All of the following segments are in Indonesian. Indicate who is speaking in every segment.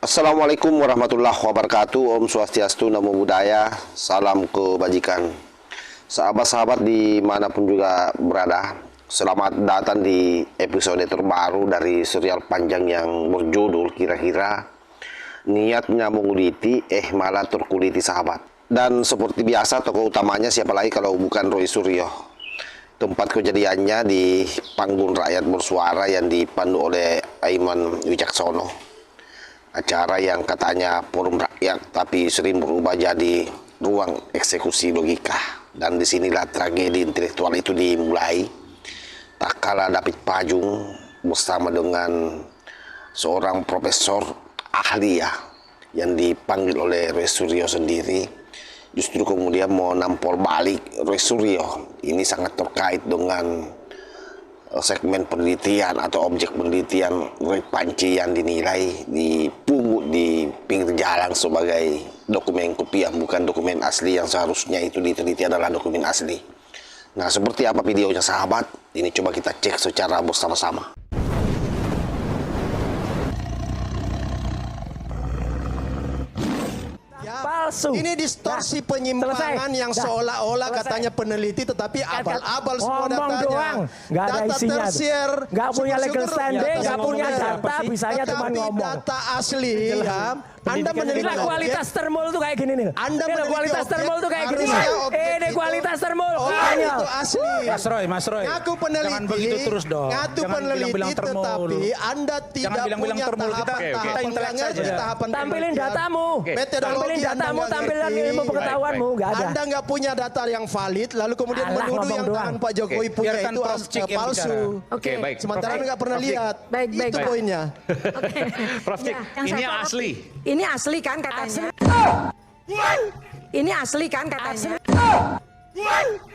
Speaker 1: Assalamualaikum warahmatullahi wabarakatuh. Om Swastiastu, Namo Buddhaya, salam kebajikan. Sahabat-sahabat dimanapun juga berada, selamat datang di episode terbaru dari serial panjang yang berjudul kira-kira niatnya menguliti, malah terkuliti sahabat. Dan seperti biasa tokoh utamanya siapa lagi kalau bukan Roy Suryo. Tempat kejadiannya di panggung rakyat bersuara yang dipandu oleh Aiman Wicaksono. Acara yang katanya forum rakyat tapi sering berubah jadi ruang eksekusi logika. Dan disinilah tragedi intelektual itu dimulai. Tak kala David Pajung bersama dengan seorang profesor ahli yang dipanggil oleh Roy Suryo sendiri, justru kemudian mau nampol balik Roy Suryo. Ini sangat terkait dengan segmen penelitian atau objek penelitian Roy Panci yang dinilai dipungut di pinggir jalan sebagai dokumen kopiah, bukan dokumen asli yang seharusnya itu diteliti adalah dokumen asli. Nah, seperti apa videonya sahabat? Ini coba kita cek secara bersama-sama.
Speaker 2: Palsu.
Speaker 3: Ini distorsi penyimpangan yang seolah-olah katanya peneliti tetapi abal-abal semua datanya.
Speaker 2: Nggak ada
Speaker 3: Data
Speaker 2: isinya.
Speaker 3: tersier,
Speaker 2: Nggak punya legal standing, nggak punya
Speaker 3: syukur-syukur
Speaker 2: data, bisanya cuma ngomong.
Speaker 3: data asli ya. Anda meneliti
Speaker 2: Inilah kualitas termol tuh kayak gini nih.
Speaker 3: Anda
Speaker 2: Ini kualitas termol tuh kayak gini. Ini kualitas termol.
Speaker 3: Itu asli.
Speaker 4: Mas Roy.
Speaker 3: Ngaku peneliti.
Speaker 4: Jangan begitu terus dong.
Speaker 3: Ngaku
Speaker 4: Jangan
Speaker 3: peneliti
Speaker 4: bilang-bilang termol.
Speaker 3: tetapi Anda tidak
Speaker 4: bilang-bilang
Speaker 3: punya
Speaker 4: termol. Kita
Speaker 3: tahapan
Speaker 4: intelek saja.
Speaker 2: Tampilin datamu. Tampilin datamu, tampilin ilmu pengetahuanmu. Nggak ada.
Speaker 3: Anda nggak punya data yang valid, lalu kemudian
Speaker 2: Alah,
Speaker 3: menuduh
Speaker 2: ngomong
Speaker 3: yang
Speaker 2: doang.
Speaker 3: tangan Pak Jokowi punya
Speaker 4: Biarkan
Speaker 3: itu
Speaker 4: Prof. Cik yang
Speaker 3: palsu.
Speaker 4: bicara.
Speaker 5: Oke,
Speaker 4: baik.
Speaker 3: Sementara Anda nggak pernah lihat.
Speaker 5: Baik,
Speaker 3: Itu
Speaker 5: Pak.
Speaker 3: poinnya.
Speaker 5: Oke.
Speaker 4: Prof. Cik,
Speaker 5: Yang
Speaker 4: ini
Speaker 5: saya sorot,
Speaker 4: asli.
Speaker 5: Ini asli kan katanya? Ini asli kan katanya?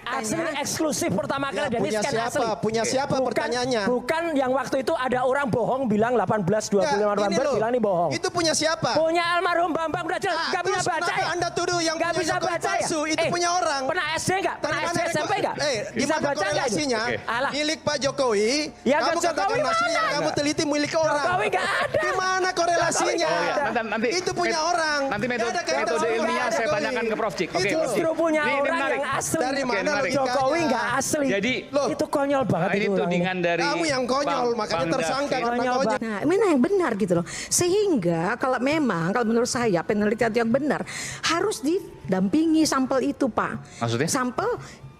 Speaker 2: Asli eksklusif pertama kali
Speaker 3: Ya,
Speaker 2: dan ini
Speaker 3: punya
Speaker 2: scan
Speaker 3: siapa?
Speaker 2: asli.
Speaker 3: Punya siapa pertanyaannya?
Speaker 2: Bukan yang waktu itu ada orang bohong bilang 18-25
Speaker 3: Nggak, ini
Speaker 2: November
Speaker 3: loh.
Speaker 2: bilang ini bohong.
Speaker 3: Itu punya siapa?
Speaker 2: Punya almarhum Bambang udah jelas, nggak bisa
Speaker 3: Terus
Speaker 2: baca
Speaker 3: kenapa
Speaker 2: ya?
Speaker 3: Anda tuduh yang
Speaker 2: Nggak
Speaker 3: punya
Speaker 2: bisa
Speaker 3: Jokowi
Speaker 2: baca ya?
Speaker 3: palsu? Itu punya orang.
Speaker 2: Pernah SD nggak? Pernah SD SMP nggak?
Speaker 3: Di
Speaker 2: Bisa
Speaker 3: mana
Speaker 2: baca nggak itu?
Speaker 3: korelasinya?
Speaker 2: Alah.
Speaker 3: Milik Pak Jokowi,
Speaker 2: Ya,
Speaker 3: kamu
Speaker 2: Jokowi
Speaker 3: katakan asli yang
Speaker 2: mana?
Speaker 3: kamu teliti milik orang.
Speaker 2: Jokowi nggak ada.
Speaker 3: Di mana korelasinya?
Speaker 2: Jokowi nggak ada.
Speaker 4: Nanti
Speaker 3: Itu punya orang.
Speaker 4: Nanti
Speaker 3: Nggak ada kaitan
Speaker 4: metode
Speaker 3: sama
Speaker 4: ilmiah
Speaker 3: Pak
Speaker 4: saya
Speaker 3: Jokowi.
Speaker 4: tanyakan ke Prof. Cik. Oke,
Speaker 3: Itu
Speaker 4: Prof. Cik.
Speaker 2: Justru punya
Speaker 4: Ini
Speaker 2: orang
Speaker 4: menarik.
Speaker 2: yang asli.
Speaker 3: Dari mana
Speaker 4: menarik.
Speaker 3: logikanya?
Speaker 2: Jokowi nggak asli.
Speaker 4: Jadi
Speaker 3: Loh,
Speaker 2: itu konyol banget
Speaker 4: ini
Speaker 2: itu orang.
Speaker 4: tudingan dari
Speaker 3: kamu yang konyol, makanya
Speaker 4: Bang
Speaker 3: tersangka
Speaker 4: David.
Speaker 3: karena
Speaker 2: Konyol
Speaker 3: konyol.
Speaker 5: Nah, mana yang benar gitu loh. Sehingga kalau memang, kalau menurut saya penelitian yang benar harus didampingi sampel itu, Pak.
Speaker 4: Maksudnya?
Speaker 5: Sampel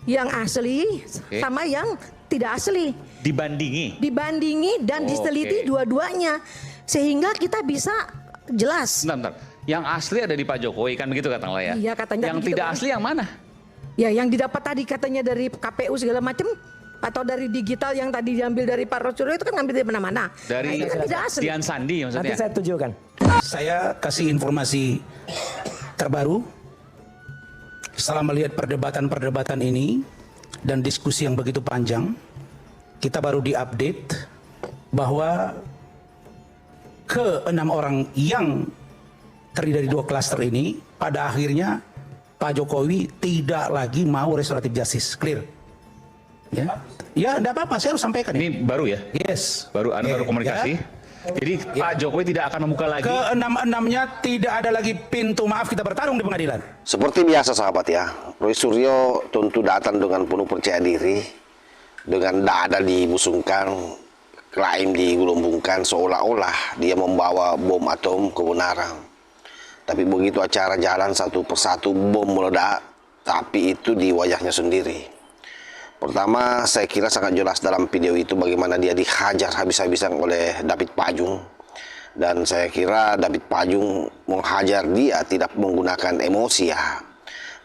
Speaker 5: yang asli sama yang tidak asli. Dibandingi dan diteliti dua-duanya. Sehingga kita bisa jelas.
Speaker 4: Bentar. Yang asli ada di Pak Jokowi kan begitu kata ya?
Speaker 5: Iya, katanya
Speaker 4: Yang
Speaker 5: begitu,
Speaker 4: tidak
Speaker 5: kan.
Speaker 4: asli yang mana?
Speaker 5: Ya, yang didapat tadi katanya dari KPU segala macam atau dari digital yang tadi diambil dari Pak Rosyuro itu kan ngambil dari mana-mana.
Speaker 4: Dari
Speaker 5: Nah, itu kan tidak asli.
Speaker 4: Dian Sandi
Speaker 2: Nanti
Speaker 4: maksudnya.
Speaker 2: saya tunjukkan.
Speaker 6: Saya kasih informasi terbaru setelah melihat perdebatan-perdebatan ini dan diskusi yang begitu panjang, kita baru diupdate bahwa ke-6 orang yang terdiri dari 2 klaster ini pada akhirnya Pak Jokowi tidak lagi mau restoratif justice. Clear? Ya, enggak apa-apa, saya harus sampaikan
Speaker 4: Ini baru ya?
Speaker 6: Yes.
Speaker 4: Baru baru komunikasi.
Speaker 6: Ya.
Speaker 4: Jadi Pak Jokowi tidak akan membuka lagi.
Speaker 6: Ke-6-6-nya tidak ada lagi pintu maaf kita bertarung di pengadilan.
Speaker 1: Seperti biasa sahabat ya, Roy Suryo tentu datang dengan penuh percaya diri, dengan dada dibusungkan, klaim digelombungkan seolah-olah dia membawa bom atom kebenaran. Tapi begitu acara jalan satu persatu bom meledak, tapi itu di wajahnya sendiri. Pertama, saya kira sangat jelas dalam video itu bagaimana dia dihajar habis-habisan oleh David Pajung. Dan saya kira David Pajung menghajar dia tidak menggunakan emosi ya.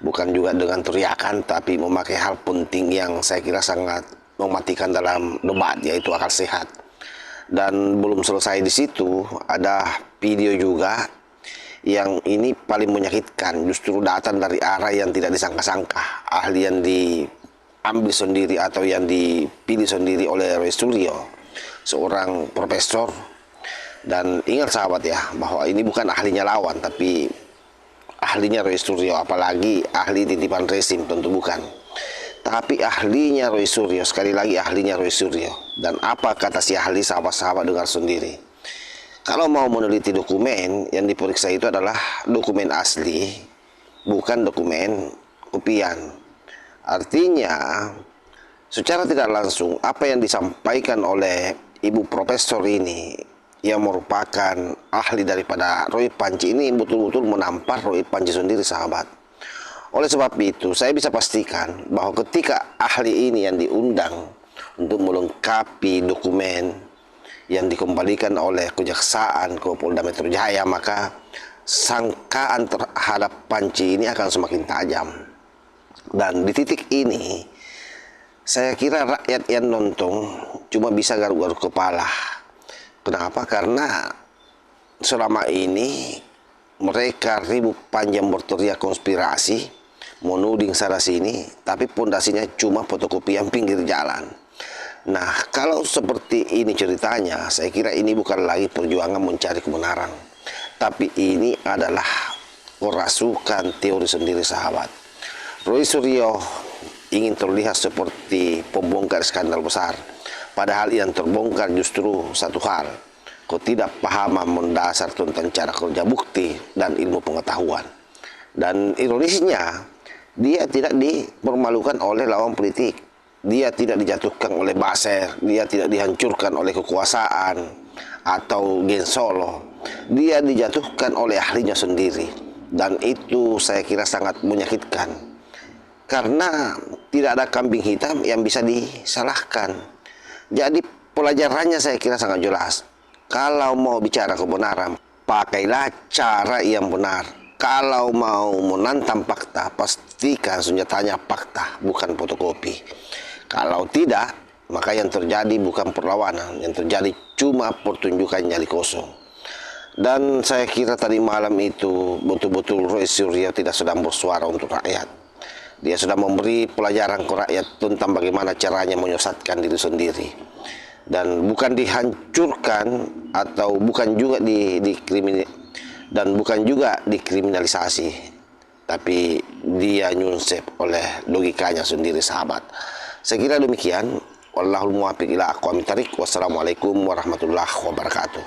Speaker 1: Bukan juga dengan teriakan, tapi memakai hal penting yang saya kira sangat mematikan dalam debat, yaitu akal sehat. Dan belum selesai di situ, ada video juga yang ini paling menyakitkan, justru datang dari arah yang tidak disangka-sangka. Ahli yang diambil sendiri atau yang dipilih sendiri oleh Roy Suryo, seorang profesor. Dan ingat sahabat ya, bahwa ini bukan ahlinya lawan, tapi ahlinya Roy Suryo, apalagi ahli titipan rezim, tentu bukan. Tapi ahlinya Roy Suryo, sekali lagi ahlinya Roy Suryo. Dan apa kata si ahli, sahabat-sahabat dengar sendiri. kalau mau meneliti dokumen, yang diperiksa itu adalah dokumen asli, bukan dokumen kopian. Artinya, secara tidak langsung, apa yang disampaikan oleh Ibu Profesor ini, yang merupakan ahli daripada Roy Panci ini, betul-betul menampar Roy Panci sendiri, sahabat. Oleh sebab itu, saya bisa pastikan bahwa ketika ahli ini yang diundang untuk melengkapi dokumen yang dikembalikan oleh Kejaksaan ke Polda Metro Jaya, maka sangkaan terhadap Panci ini akan semakin tajam. Dan di titik ini, saya kira rakyat yang nonton cuma bisa garuk-garuk kepala. Kenapa? Karena selama ini mereka ribut panjang berteriak konspirasi, menuding sana sini, tapi pondasinya cuma fotokopian pinggir jalan. Nah, kalau seperti ini ceritanya, saya kira ini bukan lagi perjuangan mencari kebenaran, tapi ini adalah kerasukan teori sendiri, sahabat. Roy Suryo ingin terlihat seperti pembongkar skandal besar, padahal yang terbongkar justru satu hal, ketidakpahaman mendasar tentang cara kerja bukti dan ilmu pengetahuan. Dan ironisnya, dia tidak dipermalukan oleh lawan politik. Dia tidak dijatuhkan oleh Basir, dia tidak dihancurkan oleh kekuasaan atau geng Solo. Dia dijatuhkan oleh ahlinya sendiri. Dan itu saya kira sangat menyakitkan. Karena tidak ada kambing hitam yang bisa disalahkan. Jadi pelajarannya saya kira sangat jelas. Kalau mau bicara kebenaran, pakailah cara yang benar. Kalau mau menantang fakta, pastikan senjatanya fakta, bukan fotokopi. Kalau tidak, maka yang terjadi bukan perlawanan, yang terjadi cuma pertunjukan nyali kosong. Dan saya kira tadi malam itu betul-betul Roy Suryo tidak sedang bersuara untuk rakyat. Dia sudah memberi pelajaran ke rakyat tentang bagaimana caranya menyesatkan diri sendiri. Dan bukan dihancurkan atau bukan juga dikriminalisasi, tapi dia nyunsep oleh logikanya sendiri, sahabat. Saya kira demikian. Wallahul muwaffiq ila aqwamit thariq. Wassalamualaikum warahmatullahi wabarakatuh.